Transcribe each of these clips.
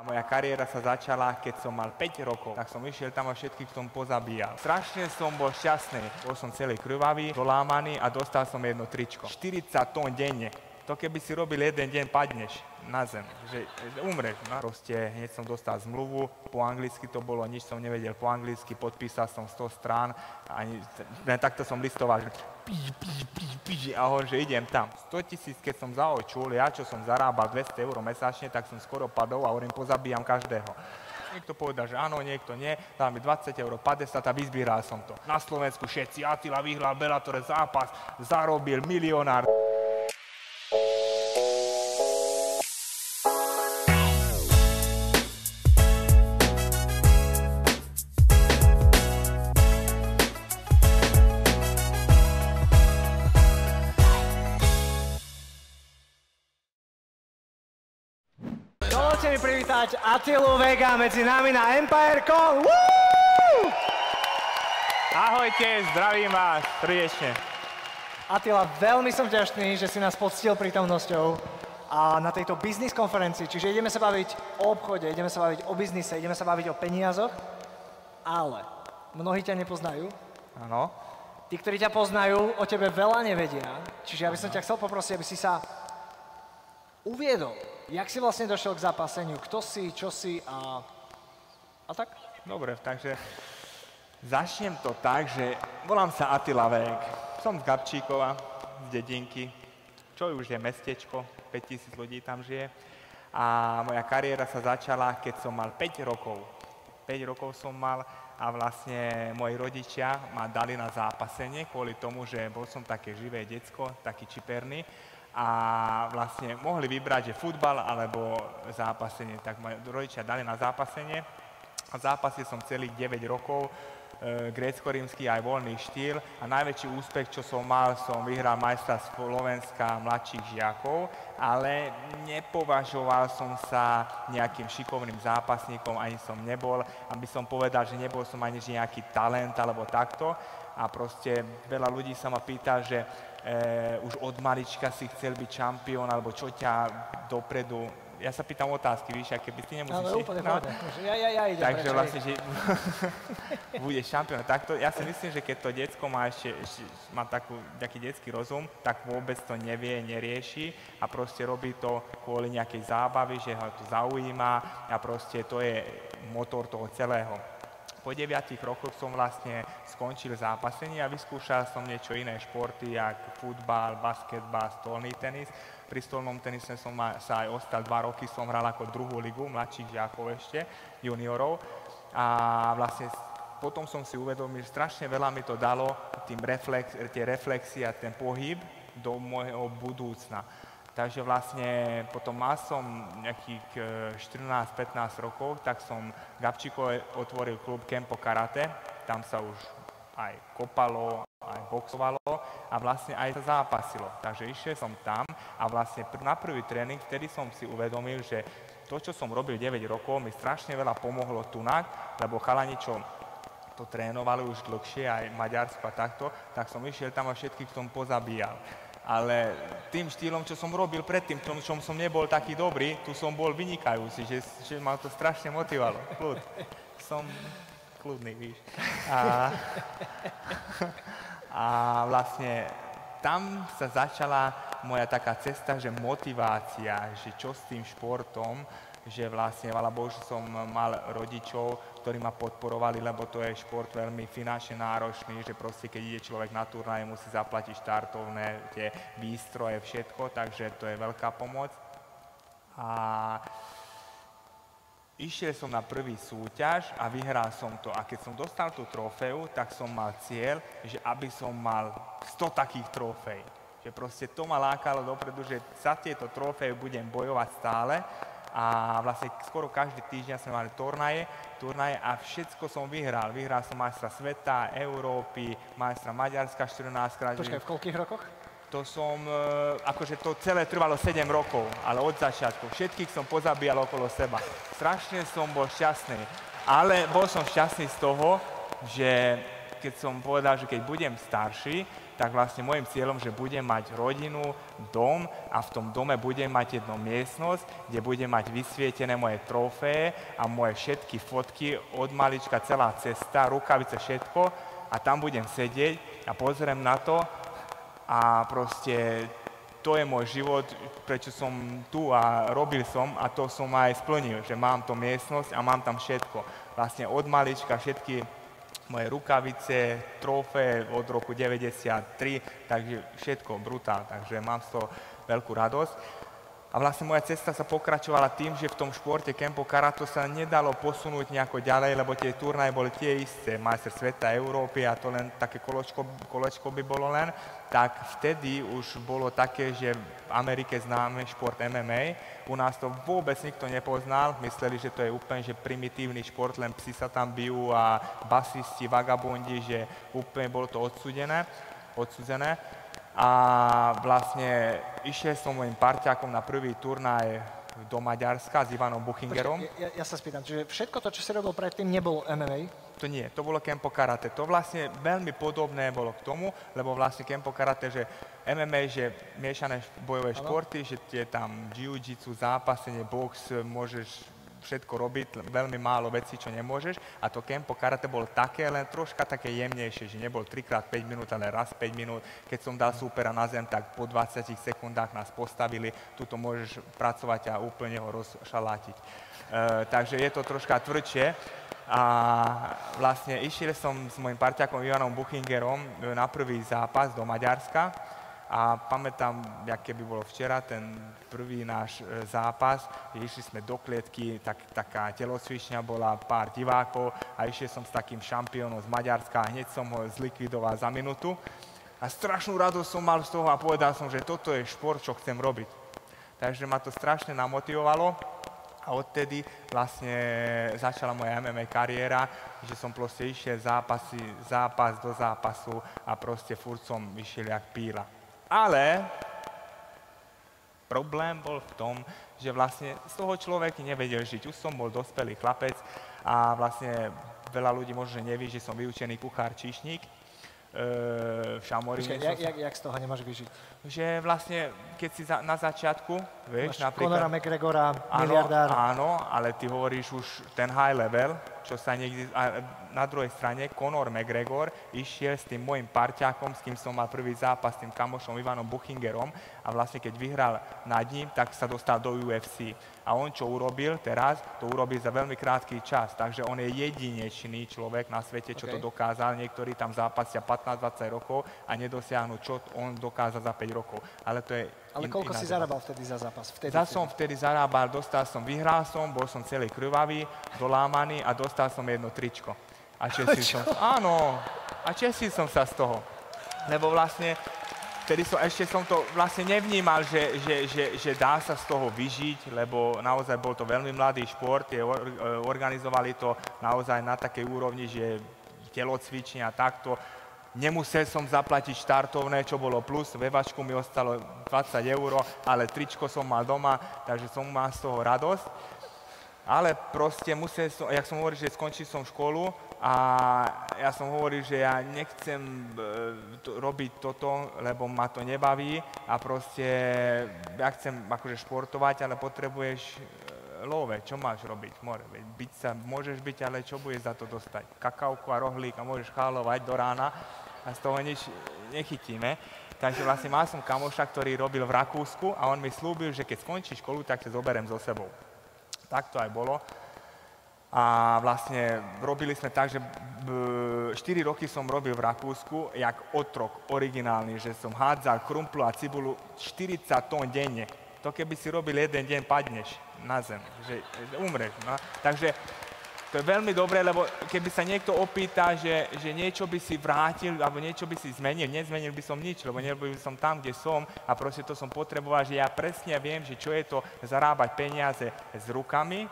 Moja kariéra sa začala, keď som mal 5 rokov, tak som išiel tam a všetkých som pozabíjal. Strašne som bol šťastný. Bol som celý krvavý, dolámaný a dostal som jedno tričko. 40 tón denne. To keby si robil jeden deň, padneš na zem, že umreš. No. Proste hneď som dostal zmluvu, po anglicky to bolo, nič som nevedel po anglicky, podpísal som 100 strán, takto som listoval, že a hovorím, že idem tam. 100 000, keď som zaočul, ja čo som zarábal 200 € mesačne, tak som skoro padol a hovorím, pozabíjam každého. Niekto povedal, že áno, niekto nie, dal mi 20 €, 50 a vyzbíral som to. Na Slovensku všetci, Attila vyhral Bellatore zápas, zarobil milionár. Dovoľte mi privítať Attilu Vega medzi nami na Empire.com. Woo! Ahojte, zdravím vás, srdečne. Attila, veľmi som vďačný, že si nás poctil prítomnosťou a na tejto biznis konferencii. Čiže ideme sa baviť o obchode, ideme sa baviť o biznise, ideme sa baviť o peniazoch, ale mnohí ťa nepoznajú. Áno. Tí, ktorí ťa poznajú, o tebe veľa nevedia. Čiže ja by som ťa chcel poprosiť, aby si sa uviedol. Jak si vlastne došiel k zápaseniu? Kto si, čo si a tak? Dobre, takže začnem to tak, že volám sa Attila Veg. Som z Gabčíkova, z dedinky, čo už je mestečko, 5000 ľudí tam žije. A moja kariéra sa začala, keď som mal 5 rokov. 5 rokov som mal a vlastne moji rodičia ma dali na zápasenie kvôli tomu, že bol som také živé decko, taký čiperný. A vlastne mohli vybrať, že futbal alebo zápasenie. Tak moji rodičia dali na zápasenie a zápasil som celých 9 rokov, grécko-rímsky aj voľný štýl a najväčší úspech, čo som mal, som vyhral majstra Slovenska mladších žiakov, ale nepovažoval som sa nejakým šikovným zápasníkom, ani som nebol, aby som povedal, že nebol som ani nejaký talent alebo takto a proste veľa ľudí sa ma pýta, že už od malička si chcel byť šampión, alebo čo ťa dopredu... Ja sa pýtam otázky, víš, a keby ty nemusíš... Ale úplne pohode. Ja idem. Takže vlastne, že budeš šampión. Takto, ja si myslím, že keď to decko má má taký detský rozum, tak vôbec to nevie, nerieši a proste robí to kvôli nejakej zábavy, že ho to zaujíma a proste to je motor toho celého. Po 9 rokoch som vlastne skončil zápasenie a vyskúšal som niečo iné športy, ako futbal, basketbal, stolný tenis. Pri stolnom tenise som sa aj ostal 2 roky, som hral ako druhú ligu, mladších žiakov ešte, juniorov. A vlastne potom som si uvedomil, že strašne veľa mi to dalo, tie reflexie a ten pohyb do môjho budúcna. Takže vlastne potom mal som nejakých 14-15 rokov, tak som v Gabčíkove otvoril klub Kempo Karate, tam sa už aj kopalo, aj boxovalo a vlastne aj sa zápasilo. Takže išiel som tam a vlastne na prvý tréning, vtedy som si uvedomil, že to, čo som robil 9 rokov, mi strašne veľa pomohlo tunak, lebo chalani, čo to trénovali už dlhšie, aj Maďarsko a takto, tak som išiel tam a všetkých som pozabíjal. Ale tým štýlom, čo som robil predtým, čom som nebol taký dobrý, tu som bol vynikajúci, že ma to strašne motivovalo. Kľud. Som kľudný, víš. A vlastne tam sa začala moja taká cesta, že motivácia, že čo s tým športom, že vlastne, chvála Bohu, že som mal rodičov, ktorí ma podporovali, lebo to je šport veľmi finančne náročný, že proste keď ide človek na turnaje, musí zaplatiť štartovné, tie výstroje, všetko, takže to je veľká pomoc. A išiel som na prvý súťaž a vyhral som to. A keď som dostal tú trofeu, tak som mal cieľ, že aby som mal 100 takých trofej. Že proste to ma lákalo dopredu, že za tieto trofeje budem bojovať stále. A vlastne skoro každý týždeň sme mali turnaje a všetko som vyhral. Vyhral som majstra sveta, Európy, majstra Maďarska 14 krát. Počkaj, v koľkých rokoch? To som, akože to celé trvalo 7 rokov, ale od začiatku. Všetkých som pozabíjal okolo seba. Strašne som bol šťastný, ale bol som šťastný z toho, že keď som povedal, že keď budem starší, tak vlastne môjim cieľom, že budem mať rodinu, dom a v tom dome budem mať jednu miestnosť, kde budem mať vysvietené moje trofeje a moje všetky fotky od malička, celá cesta, rukavice, všetko a tam budem sedieť a pozriem na to a proste to je môj život, prečo som tu a robil som a to som aj splnil, že mám to miestnosť a mám tam všetko. Vlastne od malička všetky moje rukavice, trofé od roku 93, takže všetko brutál, takže mám z toho veľkú radosť. A vlastne moja cesta sa pokračovala tým, že v tom športe Kempo Karate sa nedalo posunúť nejako ďalej, lebo tie turnaje boli tie isté, majster sveta, Európy a to len také kolečko by bolo len, tak vtedy už bolo také, že v Amerike známe šport MMA, u nás to vôbec nikto nepoznal, mysleli, že to je úplne že primitívny šport, len psi sa tam bijú a basisti, vagabundi, že úplne bolo to odsúdené. A vlastne išiel som mojim parťákom na prvý turnaj do Maďarska s Ivanom Buchingerom. Ja sa spýtam, čiže všetko to, čo si robil predtým, nebolo MMA? To nie, to bolo Kempo Karate. To vlastne veľmi podobné bolo k tomu, lebo vlastne Kempo Karate, že MMA, že miešané bojové športy, že je tam jiu-jitsu, zápasenie, box, môžeš všetko robiť, veľmi málo vecí, čo nemôžeš. A to Kempo Karate bolo také, len troška také jemnejšie, že nebol 3x5 minút, ale raz 5 minút. Keď som dal súpera na zem, tak po 20 sekundách nás postavili. Tuto môžeš pracovať a úplne ho rozšalátiť. Takže je to troška tvrdšie. A vlastne išiel som s mojim parťakom Ivanom Buchingerom na prvý zápas do Maďarska. A pamätám, jak keby bolo včera, ten prvý náš zápas, išli sme do klietky, taká telocvičňa bola, pár divákov a išiel som s takým šampiónom z Maďarska a hneď som ho zlikvidoval za minútu. A strašnú radosť som mal z toho a povedal som, že toto je šport, čo chcem robiť. Takže ma to strašne namotivovalo a odtedy vlastne začala moja MMA kariéra, že som proste išiel zápas do zápasu a proste furt som išiel jak píla. Ale problém bol v tom, že vlastne z toho človek nevedel žiť. Už som bol dospelý chlapec a vlastne veľa ľudí možno neví, že som vyučený kuchár číšnik v Šamoríne. Jak z toho nemáš vyžiť? Že vlastne, keď si na začiatku, vieš, máš napríklad... Conora McGregora, miliardár. Áno, ale ty hovoríš už ten high level, čo sa niekde... Na druhej strane Conor McGregor išiel s tým môjim parťákom, s kým som mal prvý zápas, s tým kamošom Ivanom Buchingerom a vlastne keď vyhral nad ním, tak sa dostal do UFC. A on čo urobil teraz, to urobil za veľmi krátky čas, takže on je jedinečný človek na svete, čo to dokázal. Niektorí tam zápasia 15-20 rokov a nedosiahnu, čo on dokázal za 5 rokov. Ale to je Ale koľko si zarábal vtedy za zápas? Som vtedy zarábal, vyhral som, bol som celý krvavý, dolámaný a dostal som jedno tričko. A čestil som sa z toho. Lebo vlastne, ešte som to vlastne nevnímal, že dá sa z toho vyžiť, lebo naozaj bol to veľmi mladý šport, organizovali to naozaj na takej úrovni, že telocvične a takto. Nemusel som zaplatiť štartovné, čo bolo plus, ve vačku mi ostalo 20 €, ale tričko som mal doma, takže som mal z toho radosť. Ale proste musel som, jak som hovoril, že skončil som školu a ja som hovoril, že ja nechcem robiť toto, lebo ma to nebaví a proste ja chcem akože športovať, ale potrebuješ love, čo máš robiť? Môžeš byť, ale čo budeš za to dostať? Kakauku a rohlík a môžeš chálovať do rána a z toho nič nechytíme. Takže vlastne mal som kamoša, ktorý robil v Rakúsku a on mi slúbil, že keď skončí školu, tak ťa zoberiem so sebou. Tak to aj bolo. A vlastne robili sme tak, že 4 roky som robil v Rakúsku jak otrok originálny, že som hádzal krumplu a cibulu 40 tón denne. To keby si robil jeden deň, padneš na zem, že umreš. No. Takže to je veľmi dobré, lebo keby sa niekto opýta, že niečo by si vrátil alebo niečo by si zmenil, nezmenil by som nič, lebo nerobil by som tam, kde som a proste to som potreboval, že ja presne viem, že čo je to zarábať peniaze s rukami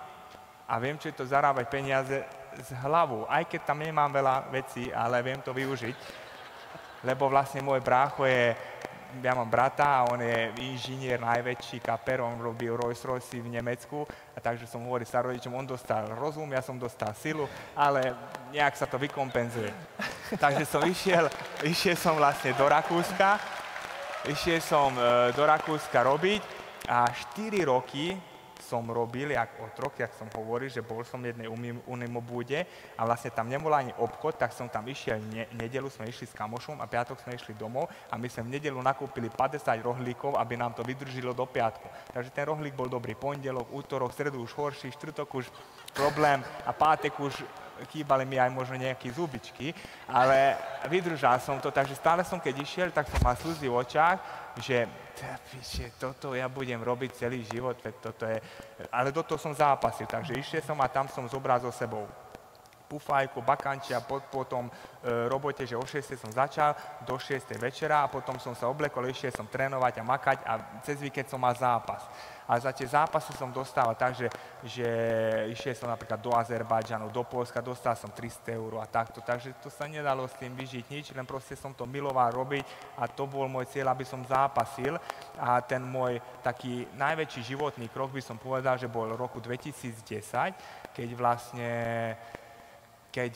a viem, čo je to zarábať peniaze s hlavou, aj keď tam nemám veľa vecí, ale viem to využiť, lebo vlastne môj brácho ja mám brata a on je inžinier najväčší, kaper, on robil Rolls-Royce v Nemecku, a takže som hovoril sa rodičom, on dostal rozum, ja som dostal silu, ale nejak sa to vykompenzuje. Takže išiel som vlastne do Rakúska, robiť a 4 roky som robil jak otrok, jak som hovoril, že bol som v jednej unimobude a vlastne tam nebol ani obchod, tak som tam išiel, nedelu sme išli s kamošom a piatok sme išli domov a my sme v nedelu nakúpili 50 rohlíkov, aby nám to vydržilo do piatku. Takže ten rohlík bol dobrý pondelok, útorok, stredu už horší, štvrtok už problém a pátek už chýbali mi aj možno nejaké zubičky, ale vydržal som to, takže stále som keď išiel, tak som mal slzy v očách, že toto ja budem robiť celý život, ale do toho som zápasil, takže išiel som a tam som zobral so sebou pufajku, bakančia, potom robote, že o 6 som začal, do 6 večera a potom som sa oblekol, išiel som trénovať a makať a cez víkend som mal zápas. A za tie zápasy som dostával tak, že išiel som napríklad do Azerbajdžanu, do Poľska, dostal som 300 eur a takto, takže to sa nedalo s tým vyžiť nič, len proste som to miloval robiť a to bol môj cieľ, aby som zápasil a ten môj taký najväčší životný krok by som povedal, že bol v roku 2010, keď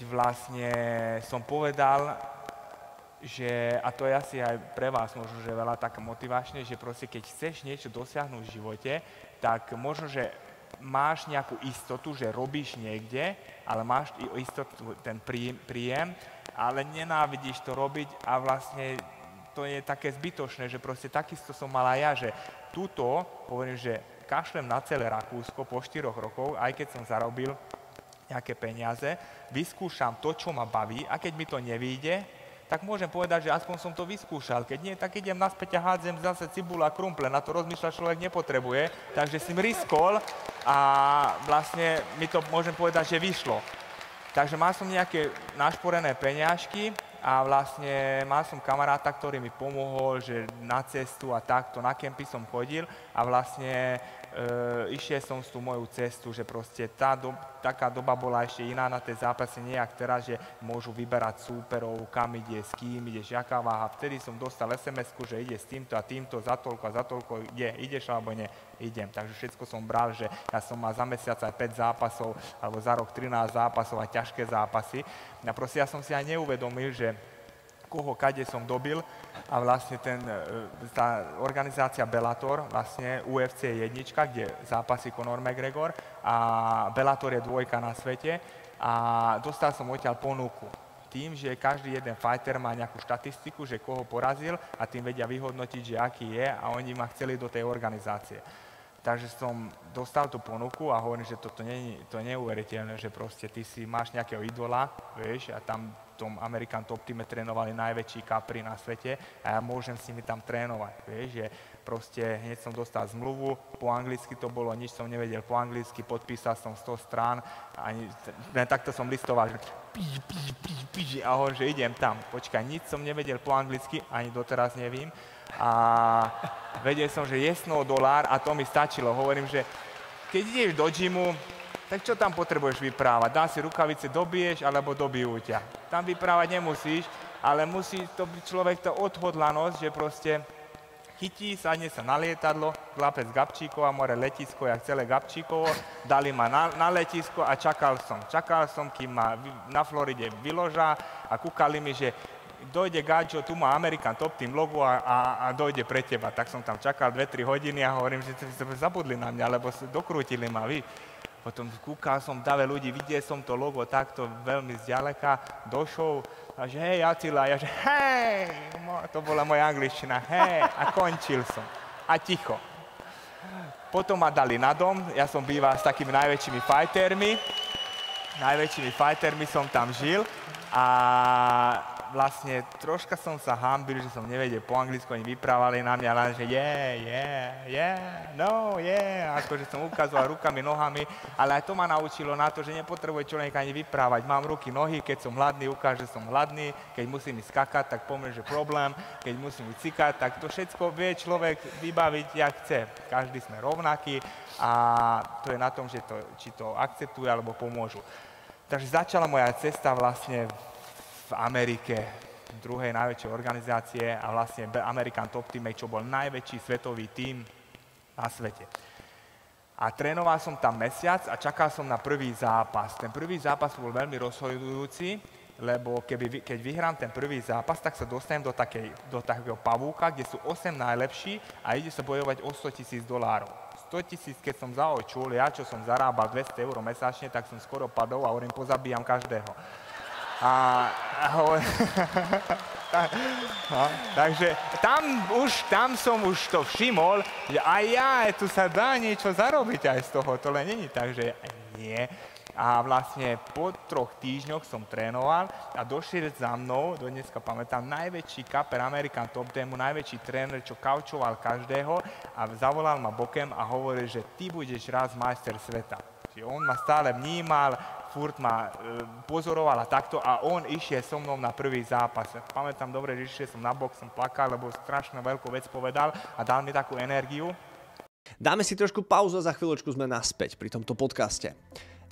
vlastne som povedal, že, a to je asi aj pre vás možno, že veľa tak motivačné, že proste keď chceš niečo dosiahnuť v živote, tak možno, že máš nejakú istotu, že robíš niekde, ale máš istotu, ten príjem, ale nenávidíš to robiť a vlastne to je také zbytočné, že proste takisto som mal aj ja, že tuto, hovorím, že kašlem na celé Rakúsko po 4 rokoch, aj keď som zarobil nejaké peniaze, vyskúšam to, čo ma baví a keď mi to nevyjde, tak môžem povedať, že aspoň som to vyskúšal. Keď nie, tak idem naspäť a hádzem zase cibula a krumple. Na to rozmýšľať človek nepotrebuje. Takže som riskol a vlastne mi to môžem povedať, že vyšlo. Takže mal som nejaké našporené peňažky a vlastne mal som kamaráta, ktorý mi pomohol, že na cestu a takto, na kempy som chodil a vlastne išiel som z tú moju cestu, že proste taká doba bola ešte iná na tej zápase, nie jak teraz, že môžu vyberať súperov, kam ide, s kým ideš, jaká váha. Vtedy som dostal SMS-ku, že ide s týmto a týmto, za toľko, ideš alebo nie, idem. Takže všetko som bral, že ja som mal za mesiac aj 5 zápasov, alebo za rok 13 zápasov a ťažké zápasy. A proste ja som si aj neuvedomil, že koho kade som dobil a vlastne tá organizácia Bellator, vlastne UFC je jednička, kde zápasí Conor McGregor a Bellator je 2 na svete a dostal som odtiaľ ponuku. Tým, že každý jeden fighter má nejakú štatistiku, že koho porazil a tým vedia vyhodnotiť, že aký je a oni ma chceli do tej organizácie. Takže som dostal tú ponuku a hovorím, že to je neuveriteľné, že proste ty si máš nejakého idola, vieš, a tam v tom American Top Teame trénovali najväčší kapri na svete a ja môžem s nimi tam trénovať, vieš, že proste hneď som dostal zmluvu, po anglicky to bolo, nič som nevedel po anglicky, podpísal som 100 strán, len takto som listoval, že a hovorím, že idem tam, počkaj, nič som nevedel po anglicky, ani doteraz nevím, a vedel som, že $1 a to mi stačilo. Hovorím, že keď ideš do gymu, tak čo tam potrebuješ vyprávať? Dá si rukavice, dobiješ, alebo dobijú ťa. Tam vyprávať nemusíš, ale musí to byť človek to odhodlanosť, že proste chytí, sadne sa na lietadlo, chlapec z Gabčíkova, more letisko, jak celé Gabčíkovo, dali ma na letisko a čakal som, kým ma na Floride vyložá a kúkali mi, že dojde Gaďo, tu má American Top Team logo a dojde pre teba. Tak som tam čakal 2-3 hodiny a hovorím, že ste zabudli na mňa, lebo dokrútili ma, víš. Potom kúkal som dave ľudí, videl som to logo takto veľmi zďaleka, došol a že hej, Attila, ja že hej, to bola moja angličtina, hej, a končil som. A ticho. Potom ma dali na dom, ja som býval s takými najväčšími fightermi som tam žil a vlastne troška som sa hanbil, že som nevedel po anglicku, oni vyprávali na mňa len, že akože som ukazoval rukami, nohami, ale aj to ma naučilo na to, že nepotrebuje človek ani vyprávať. Mám ruky, nohy, keď som hladný, ukáž, že som hladný, keď musím ísť skakať, tak poviem, že problém, keď musím ísť cikať, tak to všetko vie človek vybaviť, jak chce. Každý sme rovnakí a to je na tom, že či to akceptuje alebo pomôžu. Takže začala moja cesta vlastne v Amerike, druhej najväčšej organizácie a vlastne American Top Team, čo bol najväčší svetový tím na svete. A trénoval som tam mesiac a čakal som na prvý zápas. Ten prvý zápas bol veľmi rozhodujúci, lebo keď vyhrám ten prvý zápas, tak sa dostanem do takého pavúka, kde sú 8 najlepší a ide sa bojovať o $100,000. 100,000, keď som zaočul, ja čo som zarábal 200 € mesačne, tak som skoro padol a hovorím, pozabíjam každého. Takže tam som už to všimol, že aj tu sa dá niečo zarobiť aj z toho, to len není tak, že nie. A vlastne po 3 týždňoch som trénoval a došiel za mnou, do dneska pamätám, najväčší kaper American Top Teamu, najväčší tréner, čo kaučoval každého a zavolal ma bokem a hovoril, že ty budeš raz majster sveta. Čiže on ma stále vnímal, furt ma pozoroval a takto a on išiel so mnou na prvý zápas. Pamätám dobre, že išiel som na bok, som plakal, lebo strašne veľkú vec povedal a dal mi takú energiu. Dáme si trošku pauzu a za chvíľočku sme naspäť pri tomto podcaste.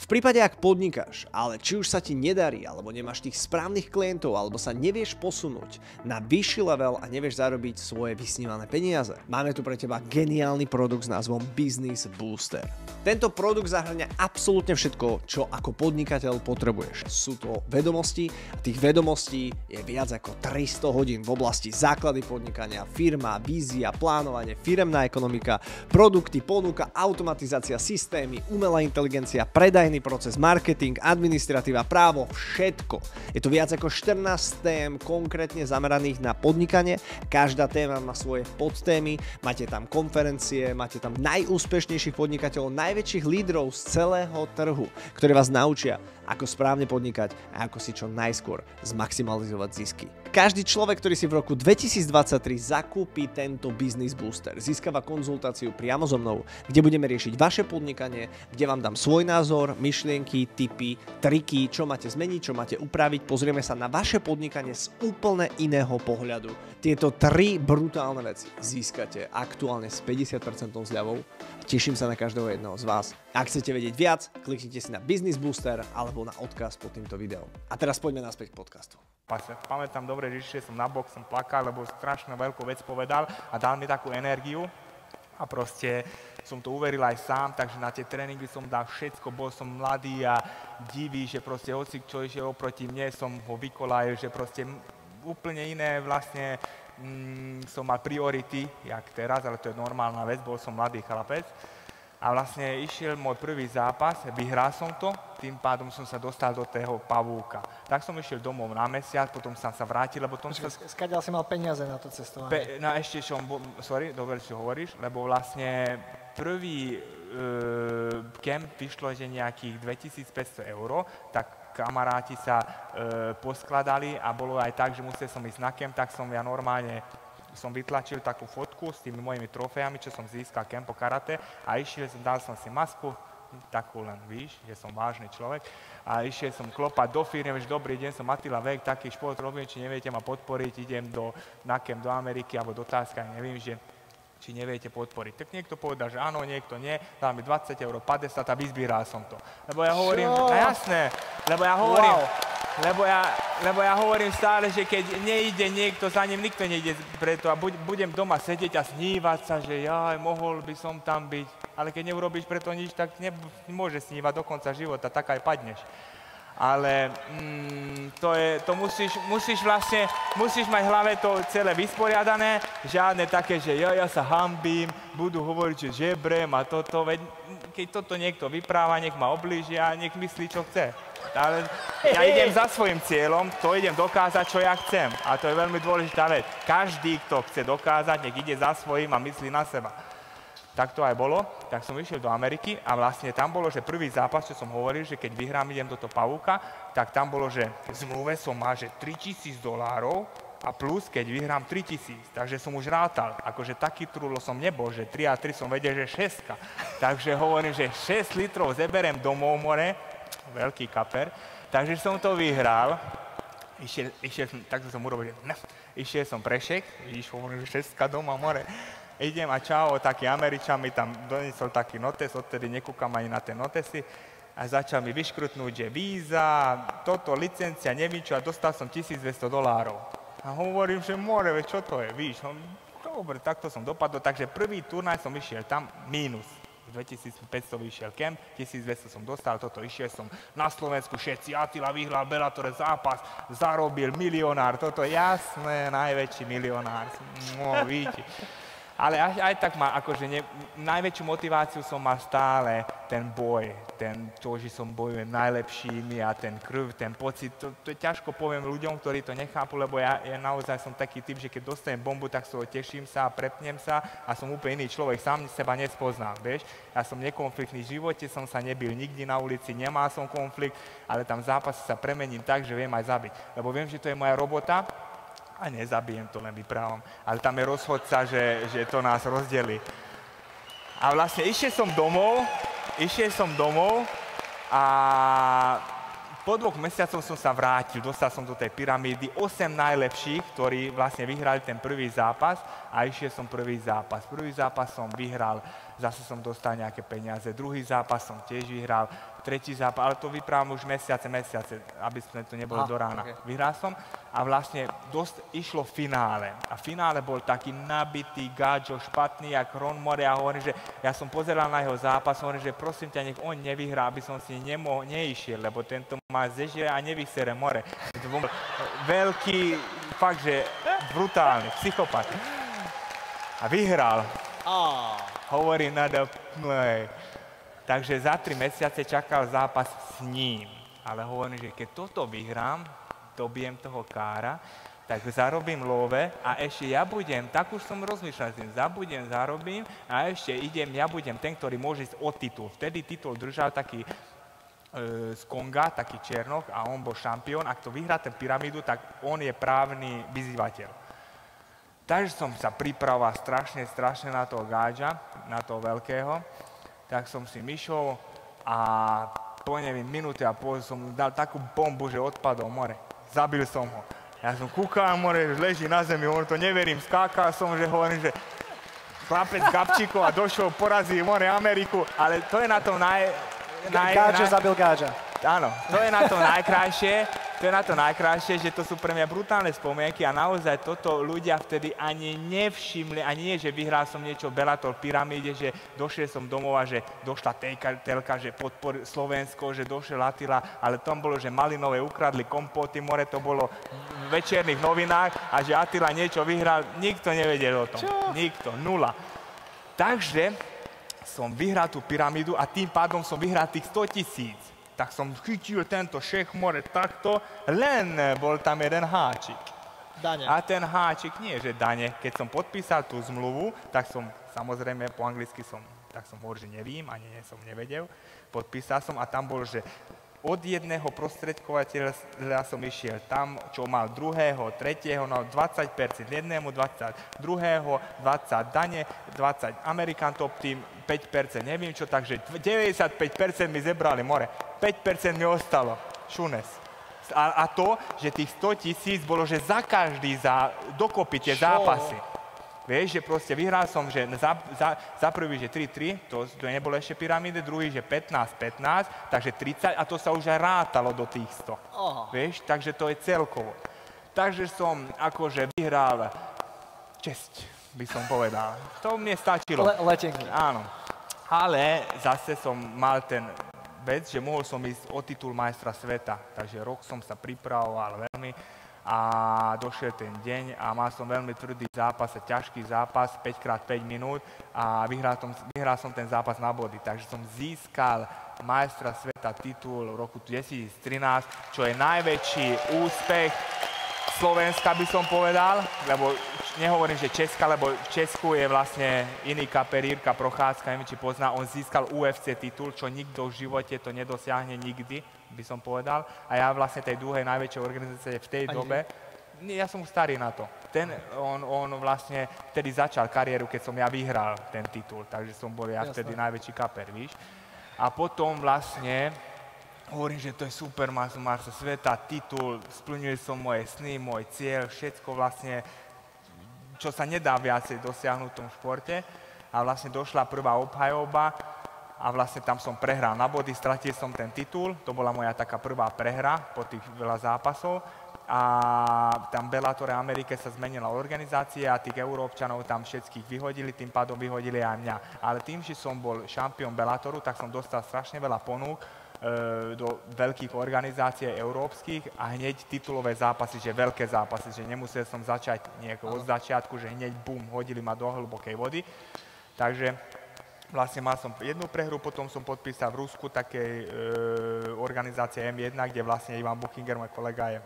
V prípade, ak podnikáš, ale či už sa ti nedarí, alebo nemáš tých správnych klientov, alebo sa nevieš posunúť na vyšší level a nevieš zarobiť svoje vysnívané peniaze, máme tu pre teba geniálny produkt s názvom Business Booster. Tento produkt zahŕňa absolútne všetko, čo ako podnikateľ potrebuješ. Sú to vedomosti a tých vedomostí je viac ako 300 hodín v oblasti základy podnikania, firma, vízia, plánovanie, firemná ekonomika, produkty, ponuka, automatizácia, systémy, umelá inteligencia, predaj proces, marketing, administratíva, právo, všetko. Je to viac ako 14 tém konkrétne zameraných na podnikanie. Každá téma má svoje podtémy, máte tam konferencie, máte tam najúspešnejších podnikateľov, najväčších lídrov z celého trhu, ktorí vás naučia, ako správne podnikať a ako si čo najskôr zmaximalizovať zisky. Každý človek, ktorý si v roku 2023 zakúpi tento Business Booster, získava konzultáciu priamo so mnou, kde budeme riešiť vaše podnikanie, kde vám dám svoj názor, myšlienky, tipy, triky, čo máte zmeniť, čo máte upraviť. Pozrieme sa na vaše podnikanie z úplne iného pohľadu. Tieto 3 brutálne veci získate aktuálne s 50% zľavou. Teším sa na každého jedného z vás. Ak chcete vedieť viac, kliknite si na Business Booster alebo na odkaz pod týmto videom. A teraz poďme naspäť k podcastu. Pamätám dobre, že išiel som na bok, som plakal, lebo strašne veľkú vec povedal a dal mi takú energiu. A proste som to uveril aj sám, takže na tie tréningy som dal všetko, bol som mladý a divý, že proste hoci čo išiel oproti mne, som ho vykolajil, že proste úplne iné vlastne som mal priority, jak teraz, ale to je normálna vec, bol som mladý chlapec. A vlastne išiel môj prvý zápas, vyhral som to, tým pádom som sa dostal do toho pavúka. Tak som išiel domov na mesiac, potom som sa vrátil, lebo tom Skáďal si mal peniaze na to cestovanie? No ešte som, dobre, čo hovoríš, lebo vlastne prvý kemp vyšlo, že nejakých 2,500 €, tak kamaráti sa poskladali a bolo aj tak, že musel som ísť na kemp, tak som ja normálne vytlačil takú fotku s tými mojimi trofejami, čo som získal kempo karate a išiel som, dal som si masku, takú len, víš, že som vážny človek a išiel som klopať do firmy, že dobrý deň, som Attila Vek, taký šport robím, či neviete ma podporiť, idem na kemp do Ameriky alebo do Thajska, neviem, že či neviete podporiť. Tak niekto povedal, že áno, niekto nie, dal mi 20 €, 50 a vyzbíral som to. Lebo ja hovorím, no jasné, lebo ja hovorím stále, že keď nejde niekto, za ním nikto nejde preto a budem doma sedieť a snívať sa, že jaj, mohol by som tam byť, ale keď neurobíš preto nič, tak nemôžeš snívať do konca života, tak aj padneš. Ale to musíš mať v hlave to celé vysporiadané, žiadne také, že ja sa hanbím, budú hovoriť, že žebrem a toto, veď keď toto niekto vypráva, nech ma oblíži a nech myslí, čo chce. Ale ja idem za svojím cieľom, to idem dokázať, čo ja chcem. A to je veľmi dôležitá vec. Každý, kto chce dokázať, nech ide za svojím a myslí na seba. Tak to aj bolo, tak som išiel do Ameriky a vlastne tam bolo, že prvý zápas, čo som hovoril, že keď vyhrám, idem do toho pavúka, tak tam bolo, že v zmluve som mal, že $3,000 a plus, keď vyhrám 3,000, takže som už rátal. Akože taký trulo som nebol, že 3 a 3 som vedel, že 6. Takže hovorím, že 6 litrov zeberem domov more, veľký kaper, takže som to vyhral. Išiel som, takto som urobil, išiel som prešek, vidíš, hovorím, že 6 doma more. Idem a čau, taký Američan mi tam doniesol taký notes, odtedy nekúkam ani na tie notesy a začal mi vyškrutnúť, že víza, toto, licencia, neviem čo a dostal som $1,200. A hovorím, že more, čo to je, víš, dobre, takto som dopadol, takže prvý turnaj som išiel tam mínus. 2500 vyšiel kemp, 1200 som dostal, toto išiel som na Slovensku, všetci, Attila vyhral Bellatore zápas, zarobil milionár, toto jasné, najväčší milionár, víte. Ale aj tak má, akože najväčšiu motiváciu som mal stále ten boj, to, že som bojujem najlepšími a ten krv, ten pocit, to ťažko poviem ľuďom, ktorí to nechápu, lebo ja naozaj som taký typ, že keď dostanem bombu, tak z toho teším sa, prepnem sa a som úplne iný človek, sám seba nespoznám, vieš. Ja som nekonfliktný v živote, som sa nebil nikdy na ulici, nemal som konflikt, ale tam v zápase sa premením tak, že viem aj zabiť, lebo viem, že to je moja robota, a nezabijem to, len vyprávam. Ale tam je rozhodca, že to nás rozdelí. A vlastne išiel som domov a po 2 mesiacoch som sa vrátil, dostal som do tej pyramídy 8 najlepších, ktorí vlastne vyhrali ten prvý zápas a išiel som prvý zápas. Prvý zápas som vyhral, zase som dostal nejaké peniaze, druhý zápas som tiež vyhral, tretí zápas, ale to vyprávam už mesiace, aby sme to nebolo do rána. Okay. Vyhral som a vlastne išlo finále. A finále bol taký nabitý gáčo, špatný, jak Ron More. A hovorím, že ja som pozeral na jeho zápas, hovorím, že prosím ťa, nech on nevyhrá, aby som si neišiel, lebo tento má zežie a nevysere more. To bol veľký, fakt, že brutálny, psychopat. A vyhral. Hovorím na play. Takže za 3 mesiace čakal zápas s ním. Ale hovorím, že keď toto vyhrám, dobijem toho kára, tak zarobím love a ešte ja budem, tak už som rozmýšľal s tým, zarobím a ešte ja budem ten, ktorý môže ísť o titul. Vtedy titul držal taký z Konga, taký Černoch a on bol šampión. Ak to vyhrá ten pyramídu, tak on je právny vyzývateľ. Takže som sa pripravoval strašne na toho gáča, na toho veľkého. Tak som si myšol a po neviem minúte a pol som dal takú bombu, že odpadol more. Zabil som ho. Ja som kúkal, more, leží na zemi, on to neverím, skákal som, že hovorím, že chlapec Gabčíkov a došiel, porazí more Ameriku, ale to je na tom Gáča zabil gáča. Áno, to je na to najkrajšie, že to sú pre mňa brutálne spomienky a naozaj toto ľudia vtedy ani nevšimli, ani nie, že vyhral som niečo v Bellator pyramíde, že došiel som domov a že došla telka, že podporil Slovensko, že došiel Attila, ale tam bolo, že Malinové ukradli kompóty, more to bolo v večerných novinách a že Attila niečo vyhral, nikto nevedel o tom. Čo? Nikto, nula. Takže som vyhral tú pyramídu a tým pádom som vyhral tých 100 000. Tak som chytil tento šéch more takto, len bol tam jeden háčik. Dane. A ten háčik nie, že dane. Keď som podpísal tú zmluvu, tak som, samozrejme po anglicky tak som hovoril, že nevím, ani som nevedel. Podpísal som a tam bol, že od jedného prostredkovateľa som išiel tam, čo mal druhého, tretieho, no 20%, jednému 20, druhého 20 dane, 20 American Top Team, 5%, neviem čo, takže 95% mi zebrali more, 5% mi ostalo, šunes. A to, že tých 100 000 bolo, že za každý, dokopy tie zápasy. Vieš, že proste vyhral som, že za prvý, že 3-3, to nebolo ešte pyramídy, druhý, že 15-15, takže 30 a to sa už aj rátalo do tých 100. Vieš, takže to je celkovo. Takže som akože vyhral česť, by som povedal. To mne stačilo. Letenky. Áno. Ale zase som mal ten vec, že mohol som ísť o titul majstra sveta. Takže rok som sa pripravoval veľmi. A došiel ten deň a mal som veľmi tvrdý zápas, ťažký zápas, 5x5 minút a vyhral som ten zápas na body. Takže som získal majstra sveta titul v roku 2013, čo je najväčší úspech Slovenska, by som povedal, lebo nehovorím, že Česka, lebo v Česku je vlastne iný kaper, Jirka Procházka, neviem, či pozná, on získal UFC titul, čo nikto v živote to nedosiahne nikdy, by som povedal. A ja vlastne tej druhej najväčšej organizácie v tej dobe, ja som starý na to. On vlastne vtedy začal kariéru, keď som ja vyhral ten titul, takže som bol ja vtedy najväčší kaper, víš. A potom vlastne hovorím, že to je super, mal som majstra sveta, titul, splnil som moje sny, môj cieľ, všetko vlastne, čo sa nedá viacej dosiahnuť v tom športe. A vlastne došla prvá obhajoba a vlastne tam som prehral na body, stratil som ten titul, to bola moja taká prvá prehra po tých veľa zápasov. a tam Bellatore Amerike sa zmenila organizácia a tých Európčanov tam všetkých vyhodili, tým pádom vyhodili aj mňa. Ale tým, že som bol šampión Bellatoru, tak som dostal strašne veľa ponúk do veľkých organizácií európskych a hneď titulové zápasy, že veľké zápasy, že nemusel som začať nejako od začiatku, že hneď bum, hodili ma do hlbokej vody. Takže vlastne mal som jednu prehru, potom som podpísal v Rusku takej organizácie M1, kde vlastne Ivan Buchinger, môj kolega, je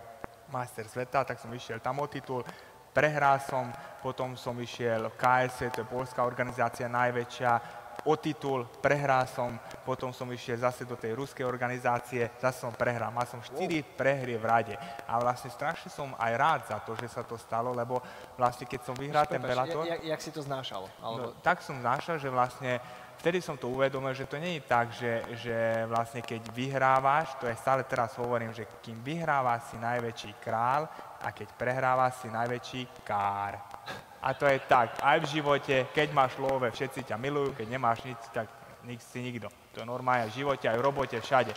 majster sveta, tak som išiel tam o titul. Prehral som, potom som išiel v KSC, to je poľská organizácia najväčšia, o titul, prehral som, potom som išiel zase do tej ruskej organizácie, zase som prehral. Mal som 4 prehry v rade. A vlastne strašne som aj rád za to, že sa to stalo, lebo vlastne keď som vyhral ten Bellator... Jak si to znášal? No, tak som znášal, že vlastne vtedy som to uvedomil, že to nie je tak, že vlastne keď vyhrávaš, to je stále teraz hovorím, že kým vyhrávaš si najväčší král a keď prehrávaš si najväčší kár. A to je tak, aj v živote, keď máš love, všetci ťa milujú, keď nemáš nič, tak nič si nikto. To je normálne v živote, aj v robote, všade.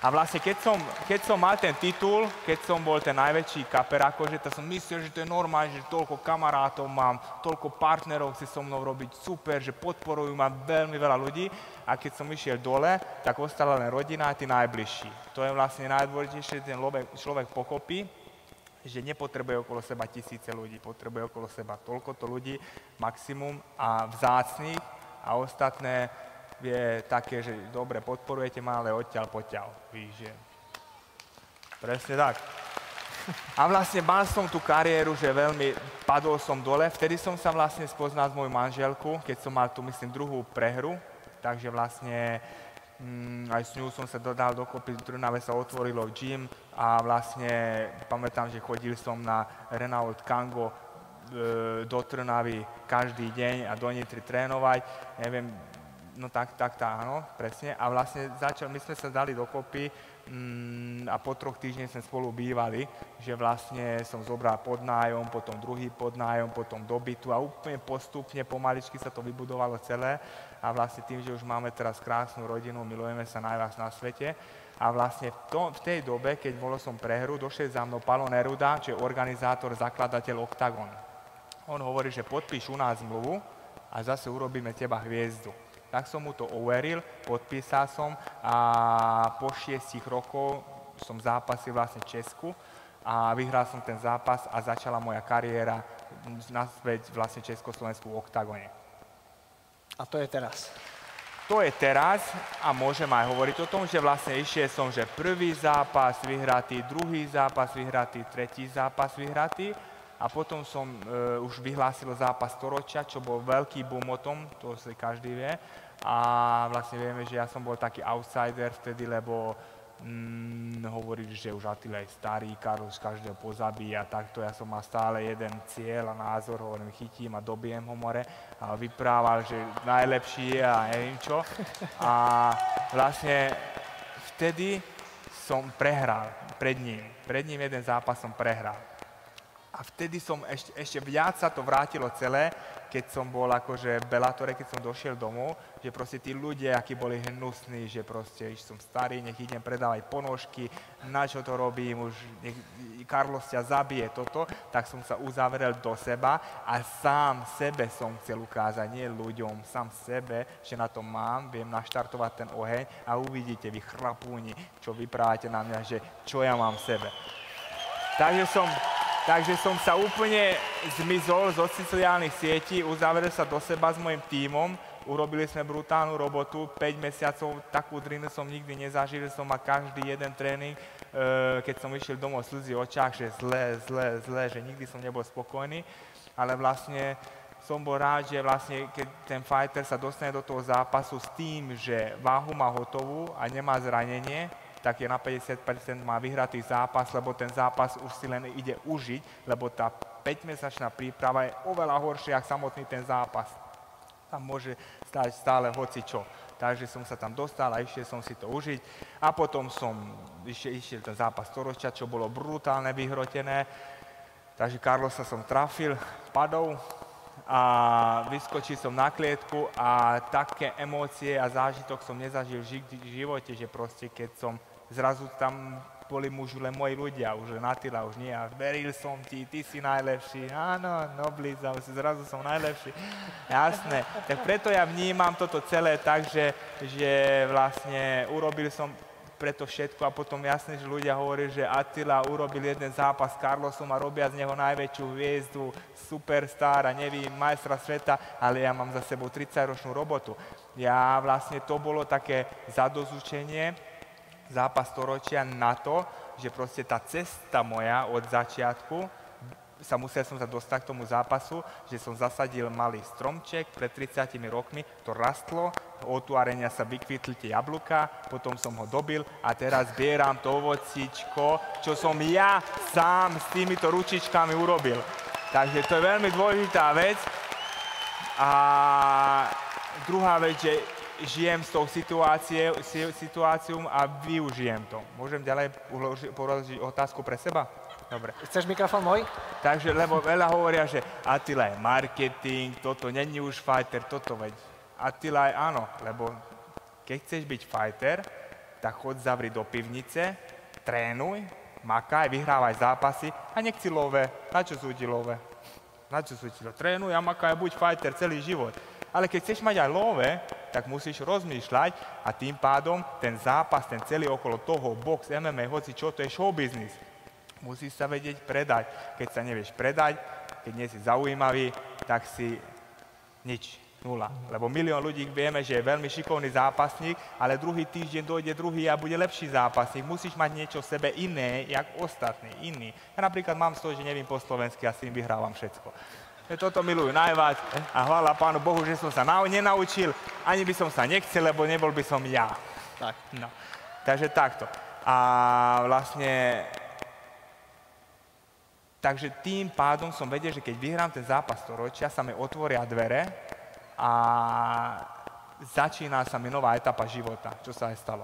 A vlastne, keď som mal ten titul, keď som bol ten najväčší kaper, akože, to som myslel, že to je normálne, že toľko kamarátov mám, toľko partnerov chce so mnou robiť super, že podporujú ma veľmi veľa ľudí. A keď som išiel dole, tak ostala len rodina a tí najbližší. To je vlastne najdôležitejšie, ten človek pochopí, že nepotrebuje okolo seba tisíce ľudí, potrebuje okolo seba toľkoto ľudí, maximum a vzácnych a ostatné je také, že dobre, podporujete ma, ale odtiaľ potiaľ. Víš, že... Presne tak. A vlastne mal som tú kariéru, že veľmi padol som dole, vtedy som sa vlastne spoznal s moju manželku, keď som mal tu, myslím, druhú prehru, takže vlastne aj s ňou som sa dodal dokopy, v Trnave sa otvorilo gym a vlastne pamätám, že chodil som na Renault Kango do Trnavy každý deň a do Nitry trénovať, neviem, no tak, áno, presne. A vlastne my sme sa dali dokopy a po 3 týždňoch sme spolu bývali, že vlastne som zobral podnájom, potom druhý podnájom, potom do bytu a úplne postupne, pomaličky sa to vybudovalo celé a vlastne tým, že už máme teraz krásnu rodinu, milujeme sa najviac na svete a vlastne v tej dobe, keď bolo som prehru, došiel za mnou Palo Neruda, čo je organizátor, zakladateľ Octagon. On hovorí, že podpíš u nás zmluvu a zase urobíme teba hviezdu. Tak som mu to overil, podpísal som a po 6 rokov som zápasil vlastne v Česku a vyhral som ten zápas a začala moja kariéra naspäť vlastne Československu v Octagone. A to je teraz? To je teraz a môžem aj hovoriť o tom, že vlastne išiel som, že prvý zápas vyhratý, druhý zápas vyhratý, tretí zápas vyhratý a potom som už vyhlásil zápas storočia, čo bol veľký boom o tom, to si každý vie. A vlastne vieme, že ja som bol taký outsider vtedy, lebo hovorí, že už Attila je starý, Carlos každého pozabíja, takto ja som mal stále jeden cieľ a názor, hovorím, chytím a dobijem ho more a vyprával, že najlepší je a neviem čo. A vlastne vtedy som prehral pred ním jeden zápas som prehral. A vtedy som ešte viac sa to vrátilo celé, keď som bol akože v Bellatore, keď som došiel domov, že proste tí ľudia, akí boli hnusní, že proste som starý, nech idem predávať ponožky, na čo to robím, už nech Carlos ťa zabije toto, tak som sa uzavrel do seba a sám sebe som chcel ukázať, nie ľuďom, sám sebe, že na to mám, viem naštartovať ten oheň a uvidíte vy chrapúni, čo vyprávate na mňa, že čo ja mám v sebe. Takže som sa úplne zmizol zo sociálnych sietí, uzavrel sa do seba s mojim tímom, urobili sme brutálnu robotu, 5 mesiacov, takú drinu som nikdy nezažil, som mal každý jeden tréning, keď som išiel domov slzy v očách, že zle, že nikdy som nebol spokojný, ale vlastne som bol rád, že vlastne keď ten fighter sa dostane do toho zápasu s tým, že váhu má hotovú a nemá zranenie, tak je na 50% má vyhratý zápas, lebo ten zápas už si len ide užiť, lebo tá 5-mesačná príprava je oveľa horšia ako samotný ten zápas. Tam môže stať stále hocičo. Takže som sa tam dostal a išiel som si to užiť. A potom som išiel ten zápas storočia, čo bolo brutálne vyhrotené. Takže Carlosa som trafil, padol a vyskočil som na klietku a také emócie a zážitok som nezažil v živote, že proste keď som zrazu tam boli už len moji ľudia, už len Attila, už nie. A veril som ti, ty si najlepší. Áno, Nobliza, zrazu som najlepší. Jasné. Tak preto ja vnímam toto celé tak, že vlastne urobil som preto všetko a potom jasné, že ľudia hovorí, že Attila urobil jeden zápas s Carlosom a robia z neho najväčšiu hviezdu, superstar a nevím, majstra sveta, ale ja mám za sebou 30-ročnú robotu. Ja vlastne to bolo také zadozučenie, zápas storočia na to, že proste tá cesta moja od začiatku, musel som sa dostať k tomu zápasu, že som zasadil malý stromček pred 30 rokmi, to rastlo, od otvorenia sa vykvitli tie jablka, potom som ho dobil a teraz zbieram to ovocíčko, čo som ja sám s týmito ručičkami urobil. Takže to je veľmi dôležitá vec. A druhá vec, že žijem s tou situáciou a využijem to. Môžem ďalej položiť otázku pre seba? Dobre. Chceš mikrofón môj? Takže, lebo veľa hovoria, že Attila je marketing, toto není už fighter, toto veď. Attila je áno, lebo keď chceš byť fighter, tak choď zavri do pivnice, trénuj, makaj, vyhrávaj zápasy a nech si love. Na čo sú ti love? Na čo sú ti love? Trénuj a makaj, buď fighter celý život. Ale keď chceš mať aj love, tak musíš rozmýšľať a tým pádom ten zápas, ten celý okolo toho, box, MMA, hoci čo, to je show business. Musíš sa vedieť predať. Keď sa nevieš predať, keď nie si zaujímavý, tak si nič, nula. Lebo milión ľudí vieme, že je veľmi šikovný zápasník, ale druhý týždeň dojde druhý a bude lepší zápasník. Musíš mať niečo v sebe iné, jak ostatní, iný. Ja napríklad mám z toho, že neviem po slovensky a s tým vyhrávam všetko. Toto milujú najviac a chvála Pánu Bohu, že som sa nenaučil, ani by som sa nechcel, lebo nebol by som ja. Tak. No. Takže takto. A vlastne... Takže tým pádom som vedel, že keď vyhrám ten zápas storočia, sa mi otvoria dvere a začína sa mi nová etapa života. Čo sa aj stalo?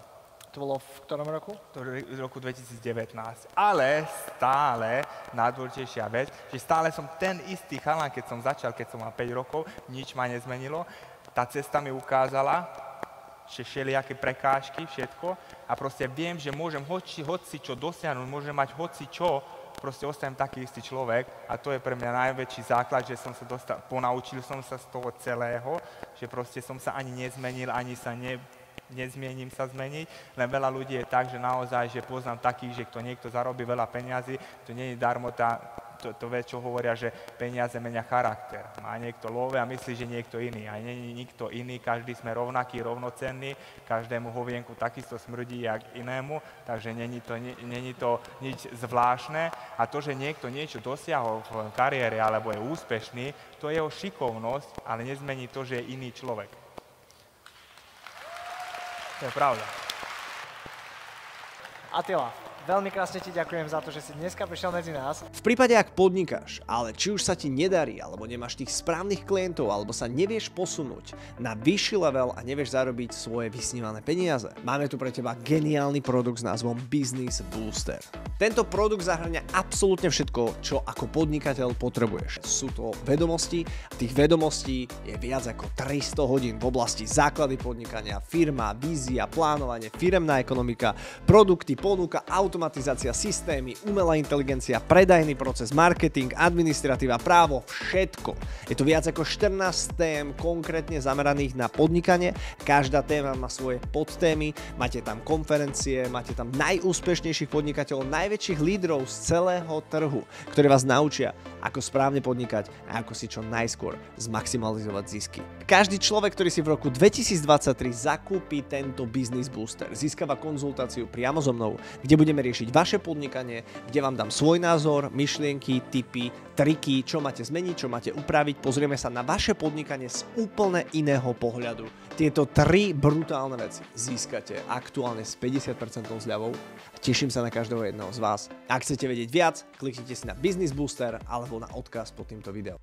To bolo v ktorom roku? To v roku 2019. Ale stále, najdôležitejšia vec, že stále som ten istý chalan, keď som začal, keď som mal 5 rokov, nič ma nezmenilo. Tá cesta mi ukázala, že všelijaké prekážky, všetko. A proste viem, že môžem hoci čo dosiahnuť, môžem mať hoci čo, proste ostanem taký istý človek a to je pre mňa najväčší základ, že som sa ponaučil som sa z toho celého, že proste som sa ani nezmenil, ani sa nezmienim sa zmeniť, len veľa ľudí je tak, že naozaj, že poznám takých, že kto niekto zarobí veľa peniazy, to nie je darmo to vec, čo hovoria, že peniaze menia charakter. Má niekto love a myslí, že niekto iný. A nie je nikto iný, každý sme rovnakí, rovnocenní, každému hovienku takisto smrdí, jak inému, takže není to nič zvláštne. A to, že niekto niečo dosiahol v kariére alebo je úspešný, to je jeho šikovnosť, ale nezmení to, že je iný človek. To je pravda. Attila, veľmi krásne ti ďakujem za to, že si dneska prišiel medzi nás. V prípade, ak podnikáš, ale či už sa ti nedarí, alebo nemáš tých správnych klientov, alebo sa nevieš posunúť na vyšší level a nevieš zarobiť svoje vysnívané peniaze, máme tu pre teba geniálny produkt s názvom Business Booster. Tento produkt zahŕňa absolútne všetko, čo ako podnikateľ potrebuješ. Sú to vedomosti, tých vedomostí je viac ako 300 hodín v oblasti základy podnikania, firma, vízia, plánovanie, firemná ekonomika, produkty, ponuka, automatizácia, systémy, umelá inteligencia, predajný proces, marketing, administratíva, právo, všetko. Je tu viac ako 14 tém konkrétne zameraných na podnikanie. Každá téma má svoje podtémy, máte tam konferencie, máte tam najúspešnejších podnikateľov, najväčších lídrov z celého trhu, ktorí vás naučia, ako správne podnikať a ako si čo najskôr zmaximalizovať zisky. Každý človek, ktorý si v roku 2023 zakúpi tento Business Booster, získava konzultáciu priamo so mnou, kde budeme riešiť vaše podnikanie, kde vám dám svoj názor, myšlienky, tipy, triky, čo máte zmeniť, čo máte upraviť. Pozrieme sa na vaše podnikanie z úplne iného pohľadu. Tieto 3 brutálne veci získate aktuálne s 50% zľavou. Teším sa na každého jedného z vás. Ak chcete vedieť viac, kliknite si na Business Booster alebo na odkaz pod týmto videom.